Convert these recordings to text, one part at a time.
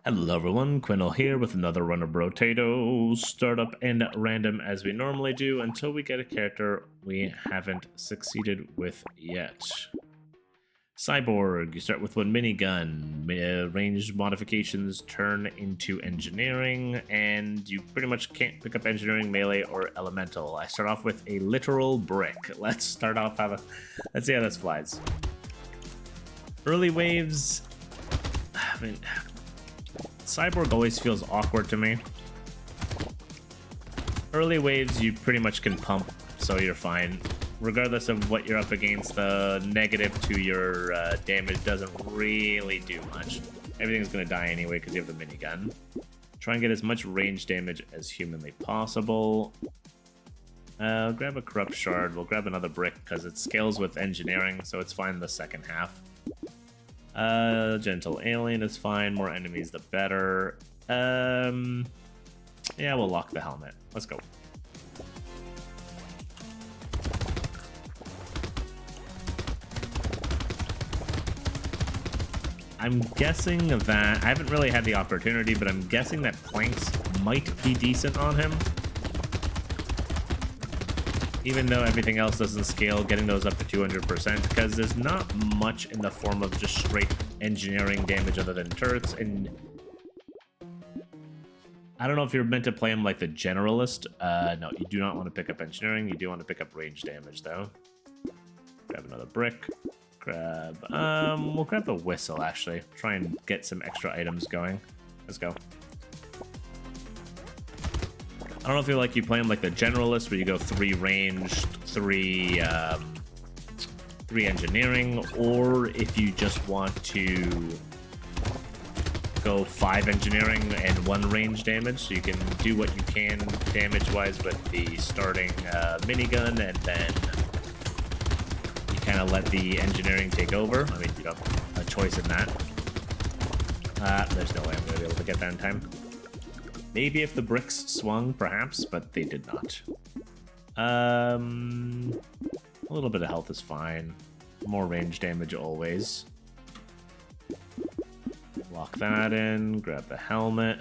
Hello everyone, Quinel here with another run of Brotato. Startup and random as we normally do until we get a character we haven't succeeded with yet. Cyborg, you start with one minigun. Ranged modifications turn into engineering, and you pretty much can't pick up engineering, melee, or elemental. I start off with a literal brick. Let's start off let's see how this flies. Early waves, I mean, Cyborg always feels awkward to me. Early waves, you pretty much can pump, so you're fine. Regardless of what you're up against, the negative to your damage doesn't really do much. Everything's going to die anyway because you have the minigun. Try and get as much range damage as humanly possible. Grab a corrupt shard. We'll grab another brick because it scales with engineering, so it's fine in the second half. Gentle alien is fine. More enemies, the better. Yeah, we'll lock the helmet. Let's go. I'm guessing that I haven't really had the opportunity, but I'm guessing that planks might be decent on him. Even though everything else doesn't scale, getting those up to 200%, because there's not much in the form of just straight engineering damage other than turrets, and I don't know if you're meant to play him like the generalist. No, you do not want to pick up engineering. You do want to pick up range damage, though. Grab another brick. We'll grab the whistle, actually. Try and get some extra items going. Let's go. I don't know if you play him like the generalist, where you go 3 ranged, 3 engineering, or if you just want to go 5 engineering and 1 range damage, so you can do what you can damage-wise with the starting minigun, and then you kind of let the engineering take over. I mean, you have a choice in that. There's no way I'm going to be able to get that in time. Maybe if the bricks swung, perhaps, but they did not. A little bit of health is fine. More range damage always. Lock that in, grab the helmet.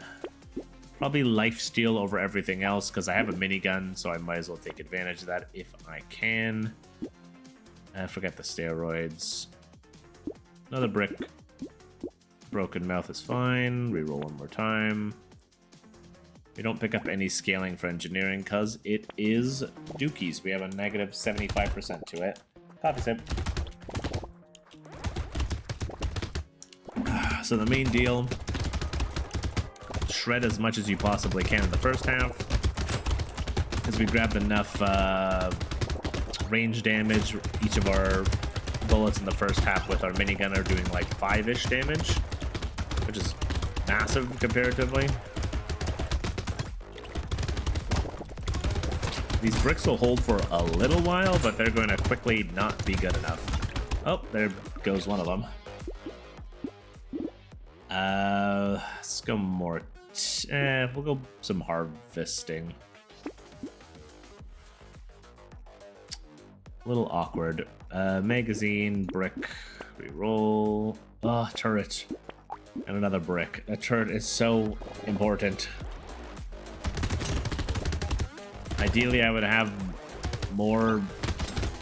Probably lifesteal over everything else, because I have a minigun, so I might as well take advantage of that if I can. Forget the steroids. Another brick. Broken mouth is fine. Reroll one more time. We don't pick up any scaling for engineering because it is dookies. We have a negative 75% to it. Coffee sip. So the main deal, shred as much as you possibly can in the first half, because we grabbed enough range damage. Each of our bullets in the first half with our minigun are doing like 5-ish damage, which is massive comparatively. These bricks will hold for a little while, but they're going to quickly not be good enough. Oh, there goes one of them. Let's go more. We'll go some harvesting. A little awkward. Magazine, brick, reroll. Oh, turret. And another brick. That turret is so important. Ideally, I would have more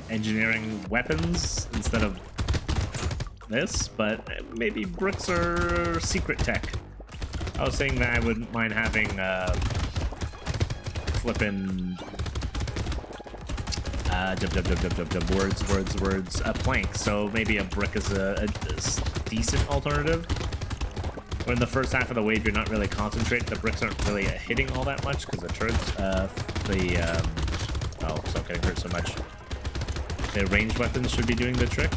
engineering weapons instead of this, but maybe bricks are secret tech. I was saying that I wouldn't mind having flippin' words, a plank. So maybe a brick is a decent alternative. Or in the first half of the wave, you're not really concentrating. The bricks aren't really hitting all that much because the turrets, oh, stop getting hurt so much. The ranged weapons should be doing the trick.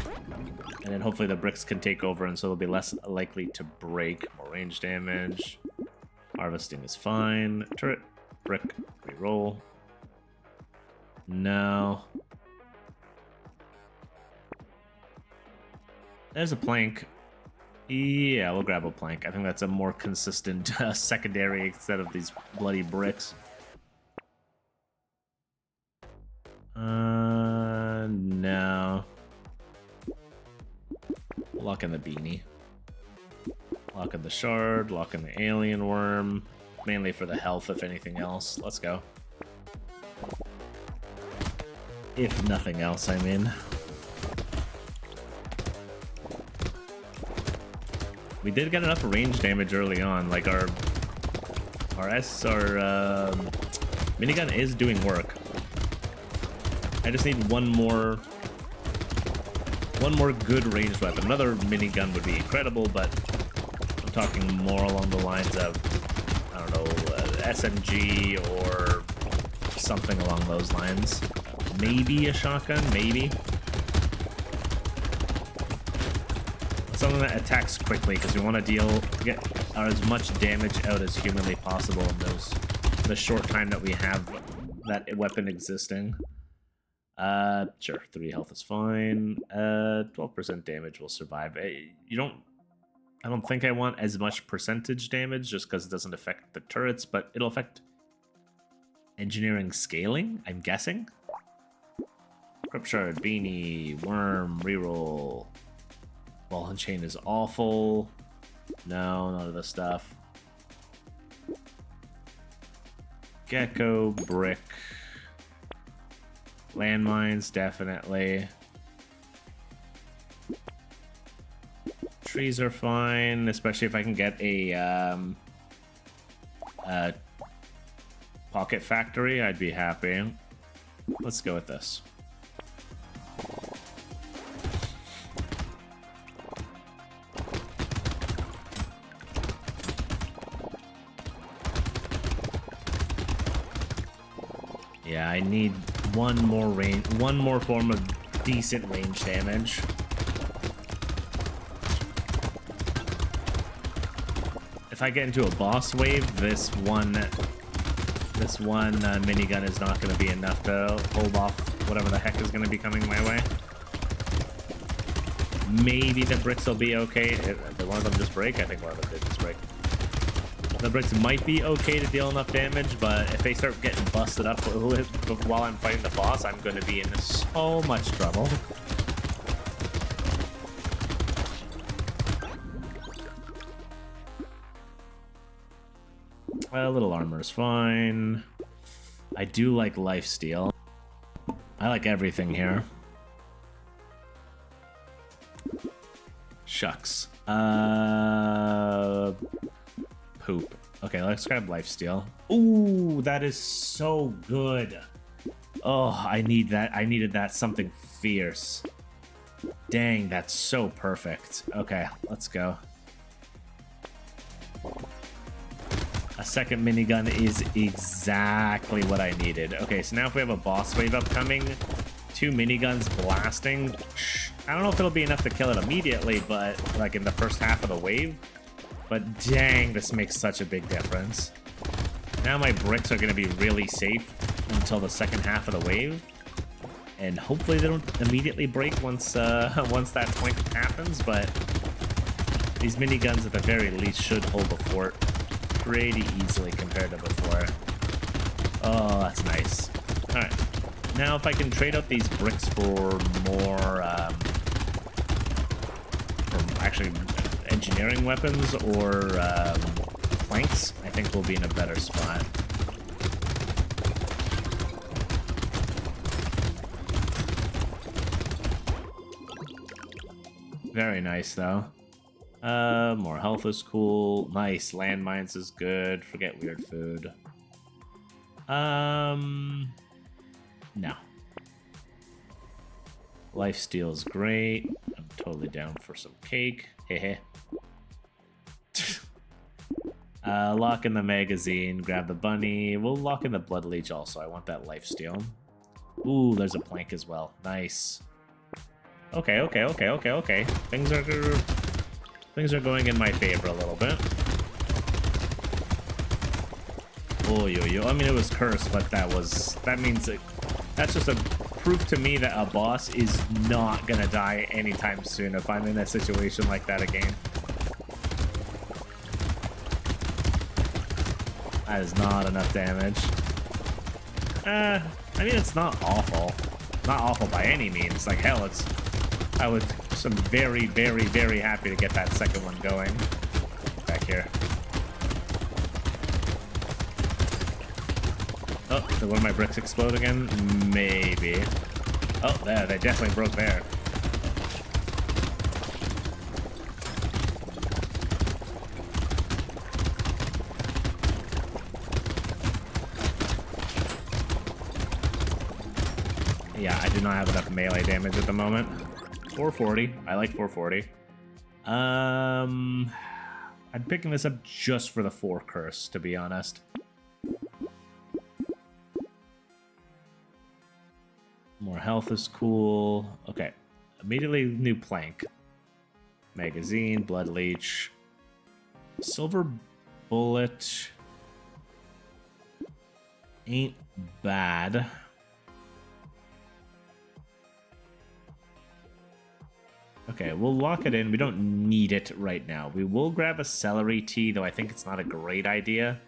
And then hopefully the bricks can take over, and so they'll be less likely to break. More range damage. Harvesting is fine. Turret, brick, reroll. No. There's a plank. Yeah, we'll grab a plank. I think that's a more consistent secondary instead of these bloody bricks. No. Lock in the beanie. Lock in the shard, lock in the alien worm. Mainly for the health, if anything else. Let's go. If nothing else, I mean. We did get enough range damage early on. Like our minigun is doing work. I just need one more good ranged weapon. Another minigun would be incredible, but I'm talking more along the lines of, I don't know, SMG or something along those lines. Maybe a shotgun, maybe. Something that attacks quickly, because we want to get as much damage out as humanly possible in the short time that we have that weapon existing. Sure, 3 health is fine. 12% damage will survive. I don't think I want as much percentage damage, just because it doesn't affect the turrets, but it'll affect engineering scaling, I'm guessing. Grip shard, beanie, worm, reroll. Ball and chain is awful. No, none of this stuff. Gecko, brick. Landmines, definitely. Trees are fine, especially if I can get a pocket factory, I'd be happy. Let's go with this. Yeah, I need one more form of decent range damage. If I get into a boss wave, this one minigun is not going to be enough to hold off whatever the heck is going to be coming my way. Maybe the bricks will be okay. Did one of them just break? I think one of them did just break. The bricks might be okay to deal enough damage, but if they start getting busted up while I'm fighting the boss, I'm going to be in so much trouble. A little armor is fine. I do like lifesteal. I like everything here. Shucks. Poop. Okay, let's grab lifesteal. Ooh, that is so good. Oh, I need that. I needed that something fierce. Dang, that's so perfect. Okay, let's go. A second minigun is exactly what I needed. Okay, so now if we have a boss wave upcoming, 2 miniguns blasting, I don't know if it'll be enough to kill it immediately, but like in the first half of the wave. But dang, this makes such a big difference. Now my bricks are going to be really safe until the second half of the wave. And hopefully they don't immediately break once once that point happens, but these miniguns at the very least should hold the fort pretty easily compared to before. Oh, that's nice. Alright. Now if I can trade out these bricks for more actually engineering weapons or planks, I think we'll be in a better spot. Very nice though. More health is cool. Nice. Landmines is good. Forget weird food. No. Lifesteal is great. I'm totally down for some cake. Hehe. Lock in the magazine. Grab the bunny. We'll lock in the blood leech also. I want that lifesteal. Ooh, there's a plank as well. Nice. Okay. Things are going in my favor a little bit. Oh, yo. I mean, it was cursed, but that means that's just a proof to me that a boss is not gonna die anytime soon if I'm in a situation like that again. That is not enough damage. I mean, it's not awful. Not awful by any means. Like, hell, I was very happy to get that second one going. Oh, did one of my bricks explode again? Maybe. Oh, there, they definitely broke there. Yeah, I do not have enough melee damage at the moment. 440. I like 440. I'm picking this up just for the 4 curse, to be honest. More health is cool. Okay. Immediately new plank. Magazine, blood leech. Silver bullet. Ain't bad. Okay, we'll lock it in. We don't need it right now. We will grab a celery tea, though I think it's not a great idea.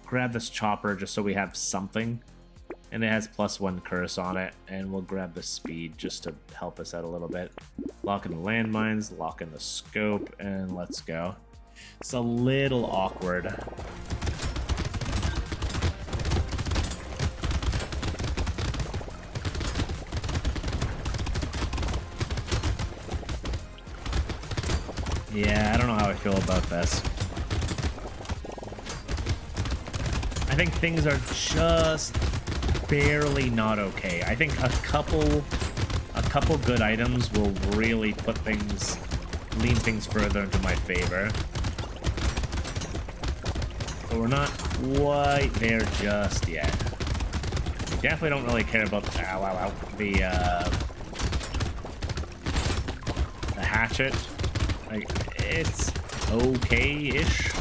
Grab this chopper just so we have something. And it has +1 curse on it. And we'll grab the speed just to help us out a little bit. Lock in the landmines, lock in the scope, and let's go. It's a little awkward. Yeah, I don't know how I feel about this. I think things are just barely not okay. I think a couple good items will really lean things further into my favor. But we're not quite there just yet. We definitely don't really care about the hatchet. Like, it's okay-ish.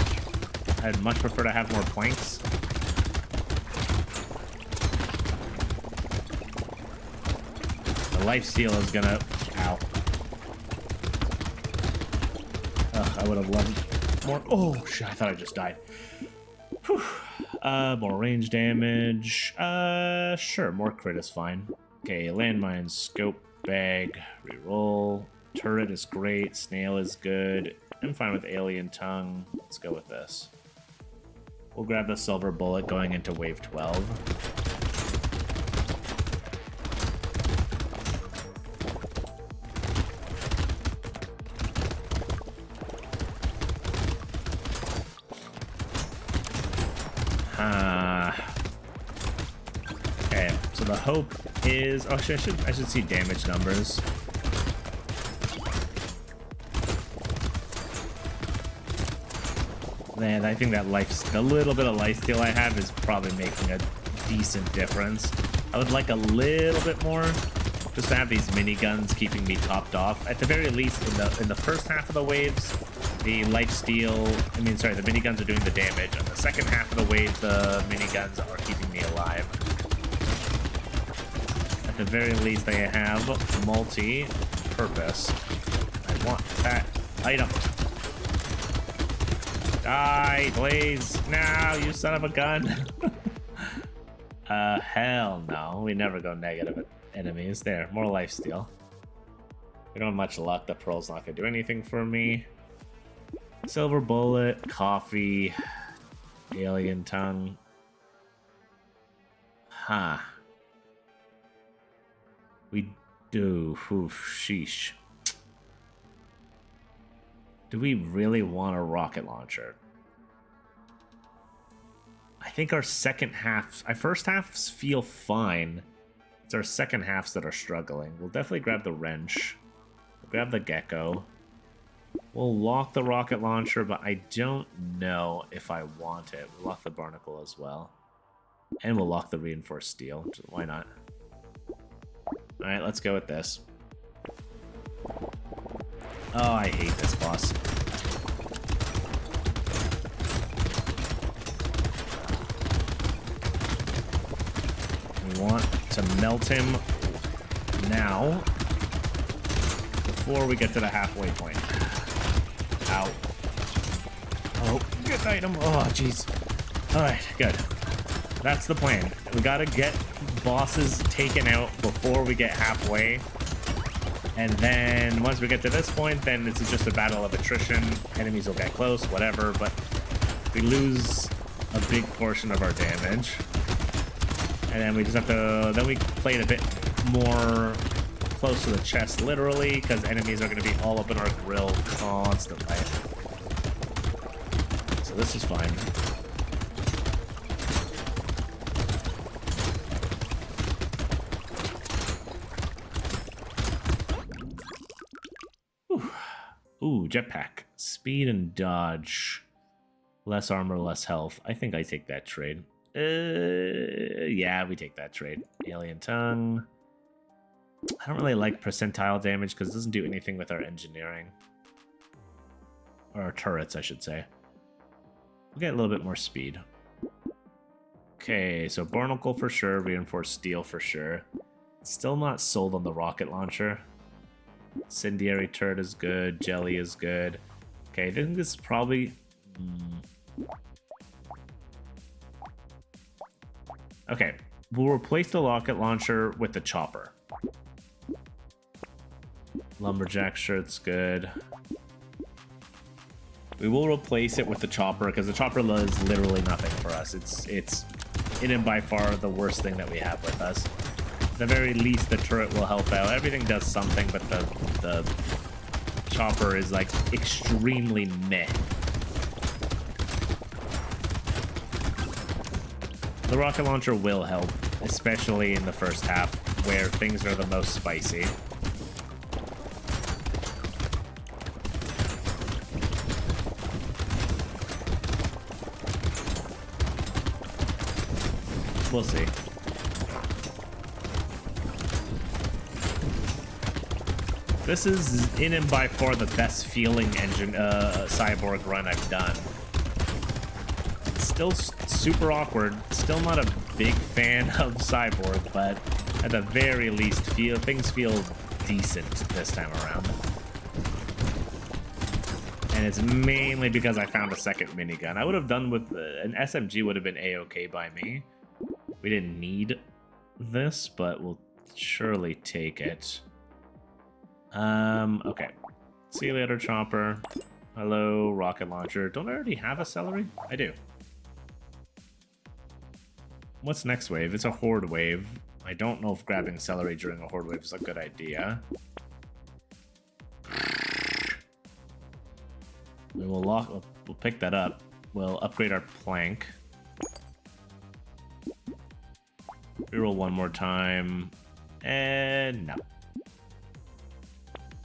I'd much prefer to have more planks. The lifesteal is gonna... Ow. Ugh, I would have loved more... Oh, shit, I thought I just died. Whew. More range damage. Sure, more crit is fine. Okay, landmine, scope, bag, reroll. Turret is great. Snail is good. I'm fine with alien tongue. Let's go with this. We'll grab the silver bullet going into wave 12. Okay, so the hope is... Oh, I should see damage numbers. Man, I think that the little bit of lifesteal I have is probably making a decent difference. I would like a little bit more, just to have these miniguns keeping me topped off. At the very least, in the first half of the waves, the the miniguns are doing the damage. On the second half of the wave, the miniguns are keeping me alive. At the very least, they have multi-purpose. I want that item. Die, please. No, you son of a gun. Hell no. We never go negative at enemies. There, more lifesteal. We don't have much luck. The pearl's not gonna do anything for me. Silver bullet, coffee, alien tongue. Huh. We do. Oof, sheesh. Do we really want a rocket launcher? I think our first halves feel fine. It's our second halves that are struggling. We'll definitely grab the wrench. We'll grab the gecko. We'll lock the rocket launcher, but I don't know if I want it. We'll lock the barnacle as well. And we'll lock the reinforced steel. Why not? Alright, let's go with this. Oh, I hate this boss. We want to melt him now before we get to the halfway point. Ow. Oh, good item. Oh, jeez. Alright, good. That's the plan. We gotta get bosses taken out before we get halfway. And then once we get to this point, then it's just a battle of attrition. Enemies will get close, whatever, but we lose a big portion of our damage. And then we just have to, then we play it a bit more close to the chest, literally, because enemies are going to be all up in our grill constantly. So this is fine. Ooh, jetpack. Speed and dodge. Less armor, less health. I think I take that trade. Yeah, we take that trade. Alien tongue. I don't really like percentile damage because it doesn't do anything with our engineering. Or our turrets, I should say. We'll get a little bit more speed. Okay, so barnacle for sure. Reinforced steel for sure. Still not sold on the rocket launcher. Incendiary turret is good. Jelly is good. Okay, I think this is probably... Okay, we'll replace the rocket launcher with the chopper. Lumberjack shirt's good. We will replace it with the chopper because the chopper does literally nothing for us. It's it and by far the worst thing that we have with us. At the very least, the turret will help out. Everything does something, but the chopper is like extremely meh. The rocket launcher will help, especially in the first half, where things are the most spicy. We'll see. This is in and by far the best feeling engine Cyborg run I've done. It's still super awkward. Still not a big fan of Cyborg, but at the very least, things feel decent this time around. And it's mainly because I found a second minigun. I would have done with an SMG would have been a-okay by me. We didn't need this, but we'll surely take it. Okay. See you later, chopper. Hello, rocket launcher. Don't I already have a celery? I do. What's next wave? It's a horde wave. I don't know if grabbing celery during a horde wave is a good idea. We'll pick that up. We'll upgrade our plank. Reroll one more time. And no.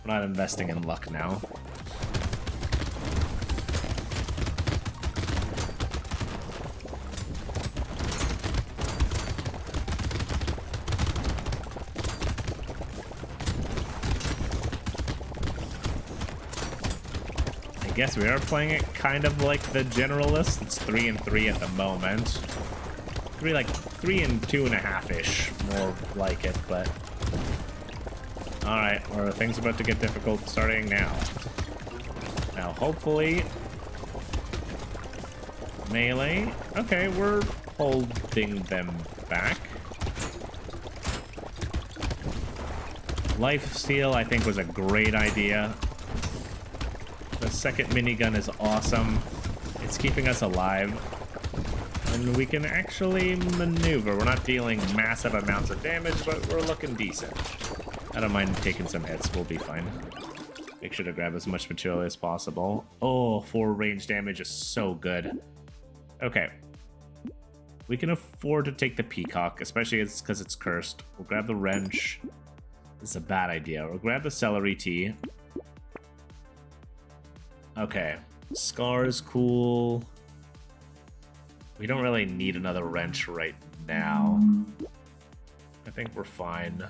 We're not investing in luck now. I guess we are playing it kind of like the generalist. It's 3 and 3 at the moment. 3 and 2.5-ish, more like it, but alright, well, things about to get difficult starting now. Now, hopefully, melee. Okay, we're holding them back. Lifesteal, I think, was a great idea. The second minigun is awesome. It's keeping us alive. And we can actually maneuver. We're not dealing massive amounts of damage, but we're looking decent. I don't mind taking some hits. We'll be fine. Make sure to grab as much material as possible. Oh, 4 range damage is so good. Okay. We can afford to take the peacock, especially because it's cursed. We'll grab the wrench. It's a bad idea. We'll grab the celery tea. Okay. Scar is cool. We don't really need another wrench right now. I think we're fine.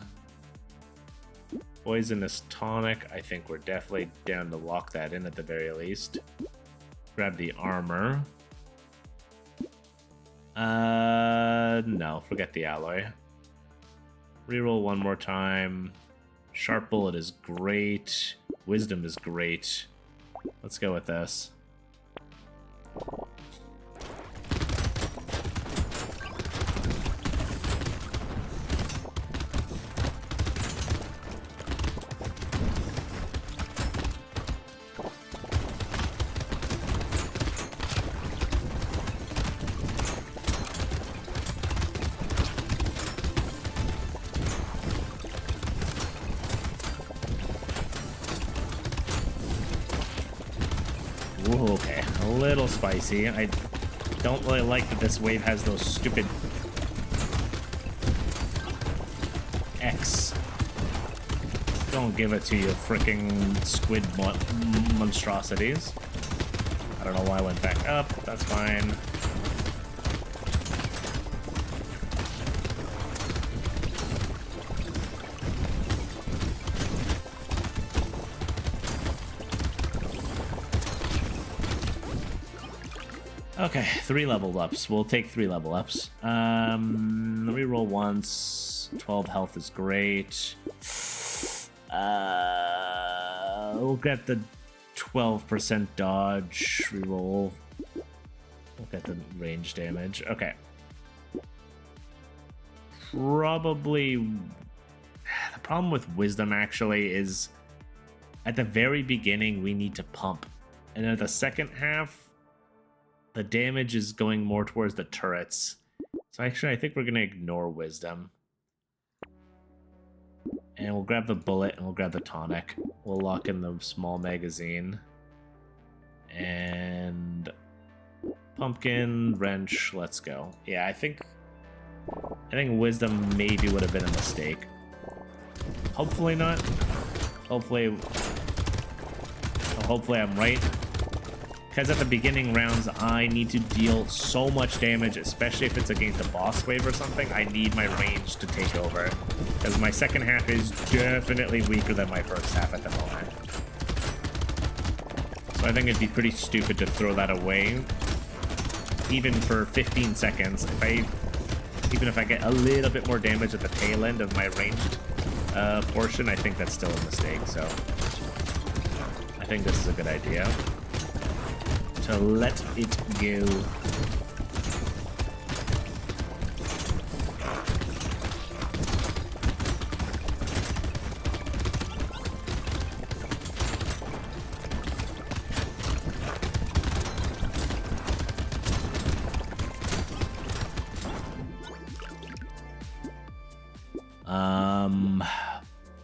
Poisonous tonic. I think we're definitely down to lock that in at the very least. Grab the armor. No, forget the alloy. Reroll one more time. Sharp bullet is great. Wisdom is great. Let's go with this. Ooh, okay, a little spicy. I don't really like that this wave has those stupid X. Don't give it to you, freaking squid monstrosities. I don't know why I went back up. That's fine. Okay, 3 level ups. We'll take 3 level ups. Reroll once. 12 health is great. We'll get the 12% dodge. Reroll. We'll get the range damage. Okay. Probably. The problem with wisdom actually is at the very beginning we need to pump, and at the second half the damage is going more towards the turrets. So actually, I think we're going to ignore wisdom. And we'll grab the bullet and we'll grab the tonic. We'll lock in the small magazine. And pumpkin, wrench, let's go. Yeah, I think wisdom maybe would have been a mistake. Hopefully not. Hopefully I'm right. Because at the beginning rounds, I need to deal so much damage, especially if it's against a boss wave or something. I need my range to take over. Because my second half is definitely weaker than my first half at the moment. So I think it'd be pretty stupid to throw that away. Even for 15 seconds. Even if I get a little bit more damage at the tail end of my ranged portion, I think that's still a mistake. So I think this is a good idea. To let it go.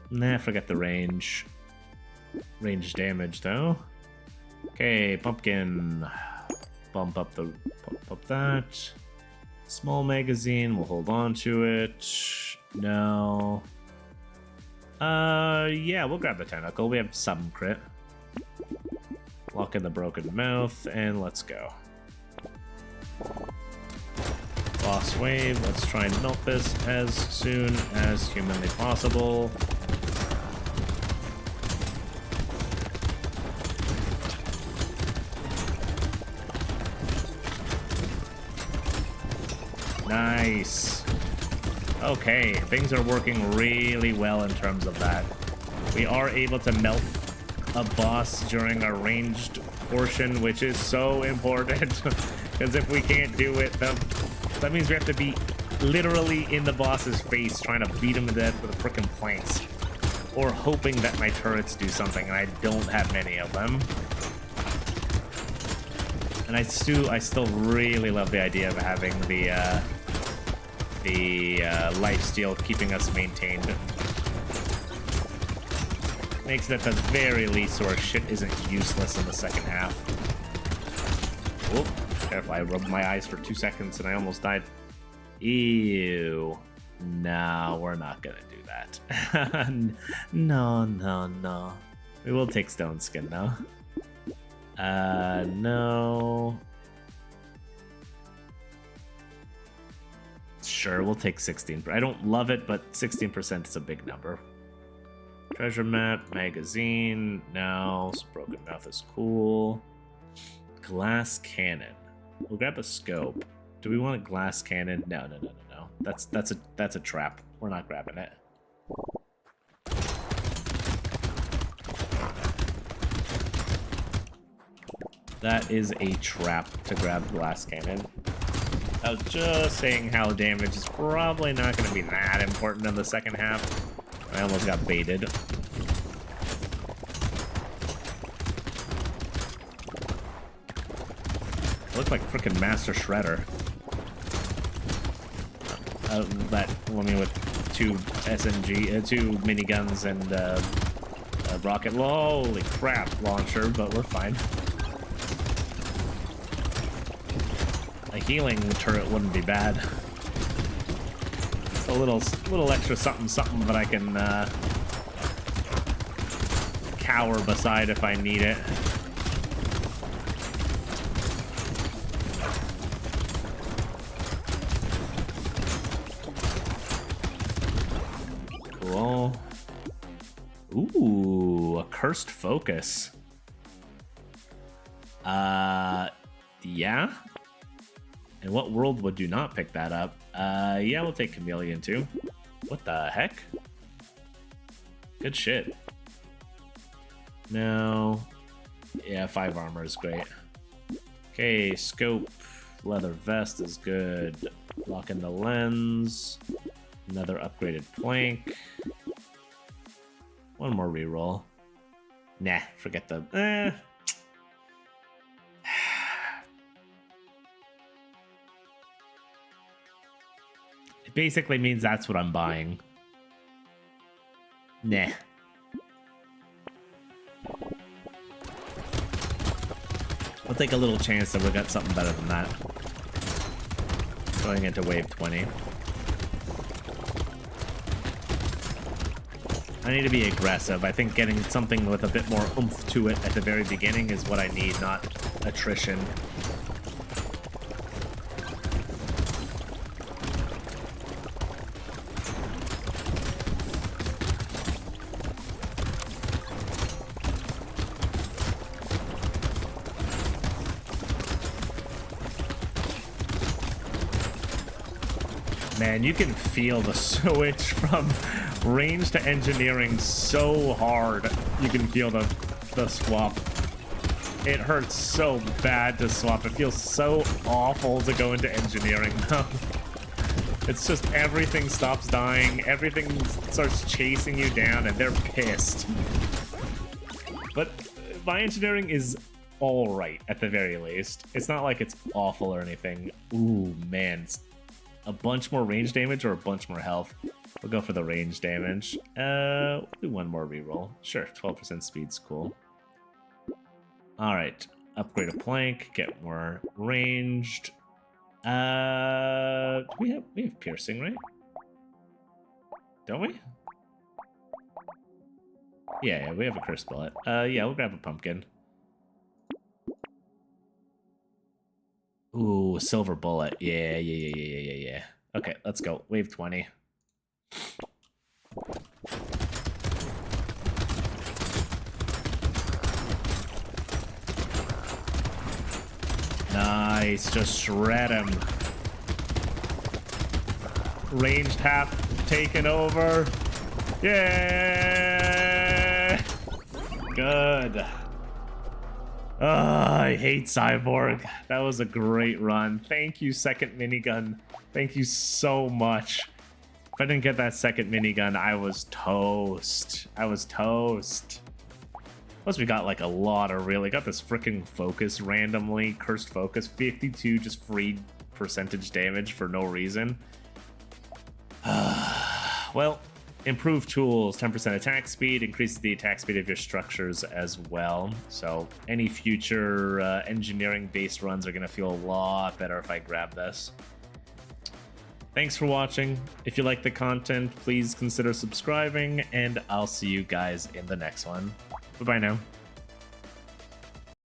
Nah, forget the range. Range damage though. Okay, pumpkin. Bump up that. Small magazine, we'll hold on to it. No. Yeah, we'll grab the tentacle. We have some crit. Lock in the broken mouth, and let's go. Boss wave, let's try and melt this as soon as humanly possible. Nice. Okay, things are working really well in terms of that. We are able to melt a boss during our ranged portion, which is so important. Because if we can't do it, that means we have to be literally in the boss's face trying to beat him to death with frickin' planks. Or hoping that my turrets do something, and I don't have many of them. And I still really love the idea of having the lifesteal keeping us maintained. Makes it at the very least so our shit isn't useless in the second half. Oh, careful, I rubbed my eyes for 2 seconds and I almost died. Ew. No, we're not gonna do that. No. We will take stone skin though. No. Sure, we'll take 16%. I don't love it, but 16% is a big number. Treasure map, magazine, no. Broken mouth is cool. Glass cannon. We'll grab a scope. Do we want a glass cannon? No. That's a trap. We're not grabbing it. That is a trap to grab glass cannon. I was just saying how damage is probably not going to be that important in the second half. I almost got baited. Look like freaking Master Shredder. That woman with two miniguns and a rocket. Holy crap, launcher, but we're fine. A healing turret wouldn't be bad. It's a little extra something that I can cower beside if I need it. Cool. Ooh, a cursed focus. Yeah. And what world would you not pick that up? Yeah, we'll take Chameleon too. What the heck? Good shit. No. Yeah, 5 armor is great. Okay, scope. Leather vest is good. Lock in the lens. Another upgraded plank. One more reroll. Nah, forget the... It basically means that's what I'm buying. Nah. I'll take a little chance that we'll get something better than that. Going into wave 20. I need to be aggressive. I think getting something with a bit more oomph to it at the very beginning is what I need, not attrition. Man, you can feel the switch from range to engineering so hard. You can feel the swap. It hurts so bad to swap. It feels so awful to go into engineering now. It's just everything stops dying. Everything starts chasing you down, and they're pissed. But my engineering is all right, at the very least. It's not like it's awful or anything. Ooh, man. A bunch more range damage or a bunch more health? We'll go for the range damage. We'll do one more reroll. Sure, 12% speed's cool. Alright, upgrade a plank, get more ranged. We have piercing, right? Don't we? Yeah, we have a curse bullet. Yeah, we'll grab a pumpkin. Ooh, silver bullet. Yeah. Okay, let's go. Wave 20. Nice, just shred him. Ranged half taken over. Yeah! Good. I hate Cyborg. That was a great run. Thank you, second minigun. Thank you so much. If I didn't get that second minigun, I was toast. Plus, we got like a lot of really got this freaking focus randomly. Cursed focus. 52 just free percentage damage for no reason. Well, improved tools, 10% attack speed, increases the attack speed of your structures as well. So any future engineering-based runs are going to feel a lot better if I grab this. Thanks for watching. If you like the content, please consider subscribing, and I'll see you guys in the next one. Bye-bye now.